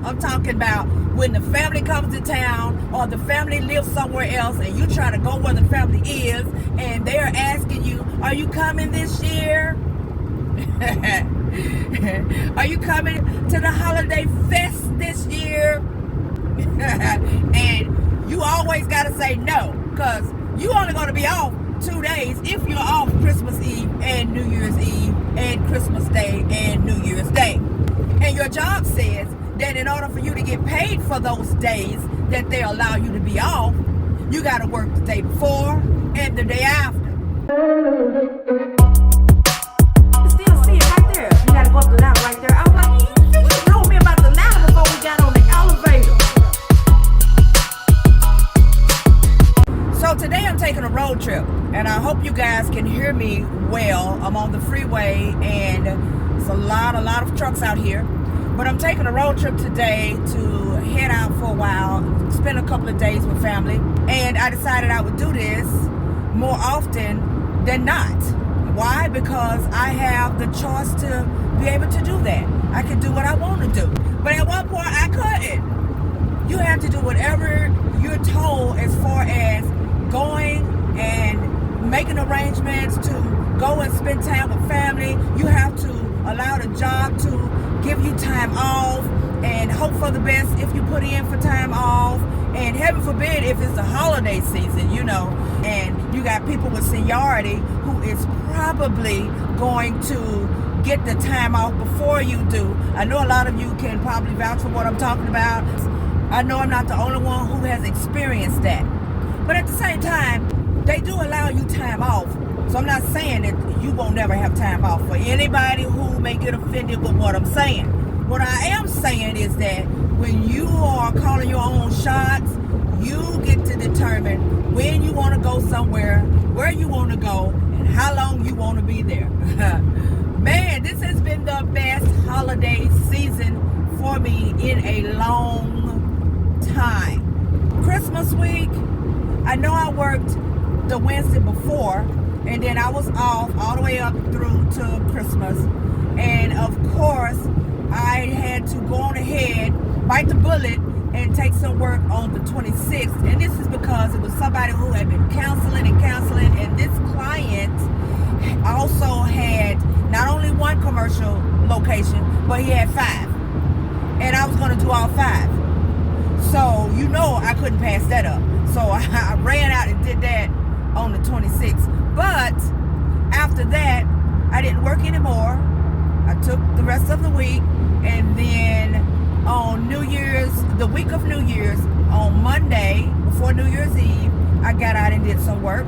I'm talking about when the family comes to town or the family lives somewhere else and you try to go where the family is and they're asking you, are you coming this year? Are you coming to the holiday fest this year? And you always got to say no, because you only going to be off 2 days if you're off Christmas Eve and New Year's Eve and Christmas Day and New Year's Day. And your job says that in order for you to get paid for those days that they allow you to be off, you got to work the day before and the day after. Still see it right there. You got to go up the ladder right there. I was like, you told me about the ladder before we got on the elevator. So today I'm taking a road trip, and I hope you guys can hear me well. I'm on the freeway, and it's a lot of trucks out here. But I'm taking a road trip today to head out for a while, spend a couple of days with family. And I decided I would do this more often than not. Why? Because I have the choice to be able to do that. I can do what I want to do. But at one point, I couldn't. You have to do whatever you're told as far as going and making arrangements to go and spend time with family. You have to allow the job to give you time off and hope for the best if you put in for time off. And heaven forbid if it's the holiday season, you know, and you got people with seniority who is probably going to get the time off before you do. I know a lot of you can probably vouch for what I'm talking about. I know I'm not the only one who has experienced that. But at the same time, they do allow you time off. So I'm not saying that you won't never have time off. For anybody who may get offended with what I'm saying. What I am saying is that when you are calling your own shots, you get to determine when you want to go somewhere, where you want to go, and how long you want to be there. Man, this has been the best holiday season for me in a long time. Christmas week, I know I worked the Wednesday before, and then I was off all the way up through to Christmas. And of course, I had to go on ahead, bite the bullet, and take some work on the 26th. And this is because it was somebody who had been counseling, and this client also had not only one commercial location, but he had 5. And I was going to do all 5. So, you know, I couldn't pass that up. So I ran out and did that on the 26th. But after that, I didn't work anymore. I took the rest of the week, and then on New Year's, the week of New Year's, on Monday, before New Year's Eve, I got out and did some work.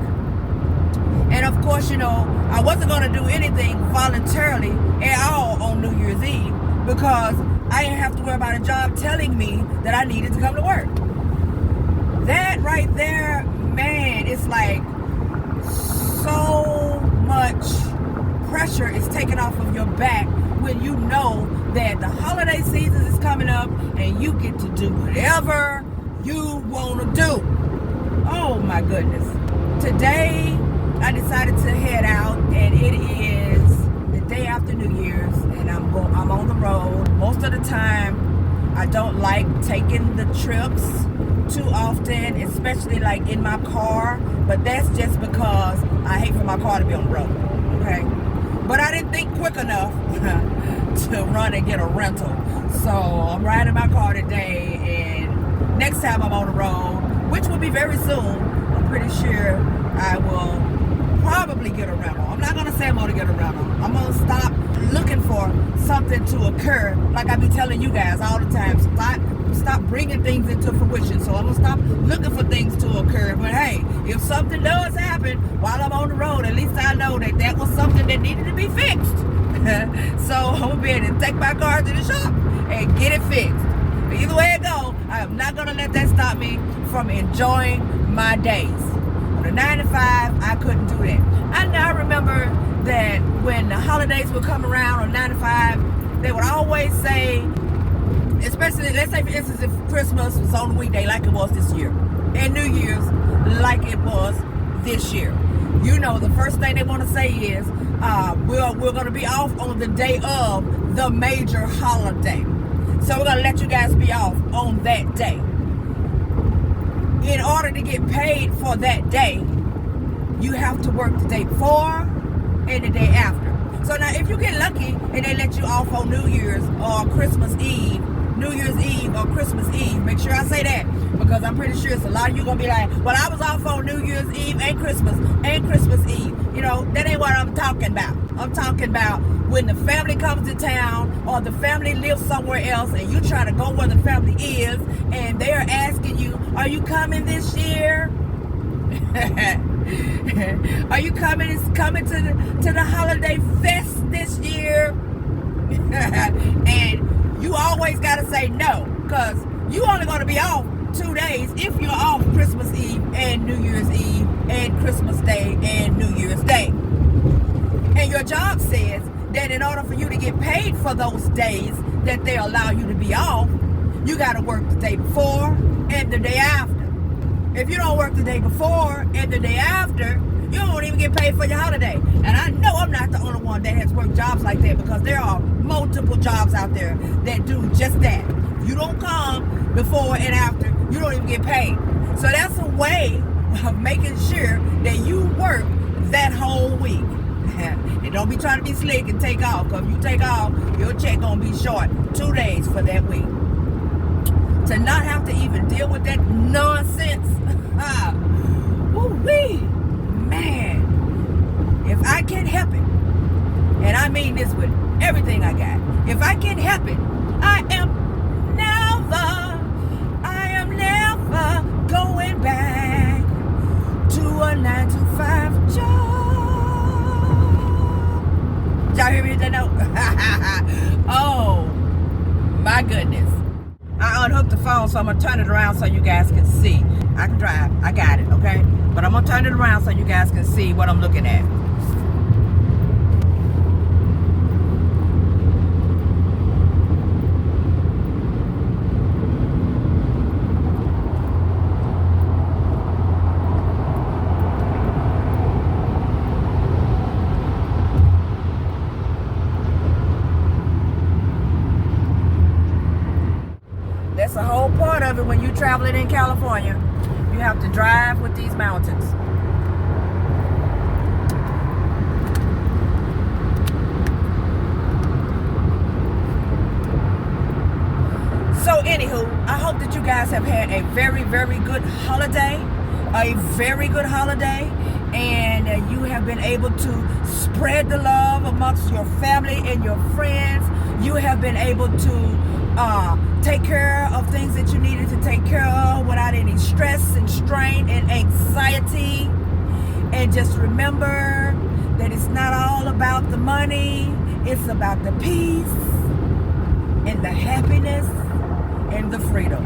And of course, you know, I wasn't going to do anything voluntarily at all on New Year's Eve because I didn't have to worry about a job telling me that I needed to come to work. That right there, man, it's like so much pressure is taken off of your back when you know that the holiday season is coming up and you get to do whatever you want to do. Oh my goodness. Today I decided to head out, and it is the day after New Year's, and I'm on the road. Most of the time I don't like taking the trips too often, especially like in my car, but that's just because I hate for my car to be on the road, okay? But I didn't think quick enough to run and get a rental. So I'm riding my car today, and next time I'm on the road, which will be very soon, I'm pretty sure I will probably get a rental. I'm not going to say I'm going to get a rental. I'm going to stop looking for something to occur, like I be telling you guys all the time. Stop bringing things into fruition. So I'm going to stop looking for things to occur. But hey, if something does happen while I'm on the road, at least I know that that was something that needed to be fixed. So I'm going to be able to take my car to the shop and get it fixed. But either way it go, I am not going to let that stop me from enjoying my days. On the 9 to 5, I couldn't do that. I remember that when the holidays would come around on 9 to 5, they would always say, especially, let's say for instance, if Christmas was on a weekday like it was this year, and New Year's like it was this year, you know, the first thing they want to say is, we're going to be off on the day of the major holiday. So we're going to let you guys be in order to get paid for that day, you have to work the day before and the day after. So now if you get lucky and they let you off on New Year's or Christmas Eve, New Year's Eve or Christmas Eve, make sure I say that, because I'm pretty sure it's a lot of you gonna be like, well, I was off on New Year's Eve and Christmas Eve. You know, that ain't what I'm talking about. I'm talking about when the family comes to town or the family lives somewhere else and you try to go where the family is and they're asking you, are you coming this year? Are you coming to the holiday fest this year? And you always gotta say no, because you only gonna be off 2 days if you're off Christmas Eve and New Year's Eve and Christmas Day and New Year's Day. And your job says that in order for you to get paid for those days that they allow you to be off, you gotta work the day before and the day after. If you don't work the day before and the day after, you don't even get paid for your holiday. And I know I'm not the only one that has worked jobs like that, because there are multiple jobs out there that do just that. If you don't come before and after, you don't even get paid. So that's a way of making sure that you work that whole week. And don't be trying to be slick and take off, because if you take off, your check gonna be short 2 days for that week. To not have to even deal with that nonsense. Woo-wee. Man, if I can help it, and I mean this with everything I got, if I can help it, I am never going back to a 9-to-5 job. Y'all hear me? No. Oh my goodness. I unhooked the phone, so I'm gonna turn it around so you guys can see. I can drive, I got it, okay? But I'm gonna turn it around so you guys can see what I'm looking at. That's a whole part of it when you're traveling in California. You have to drive with these mountains. So anywho, I hope that you guys have had a very, very good holiday. A very good holiday. And you have been able to spread the love amongst your family and your friends. You have been able to take care of things that you needed to take care of without any stress and strain and anxiety. And just remember that it's not all about the money. It's about the peace and the happiness and the freedom.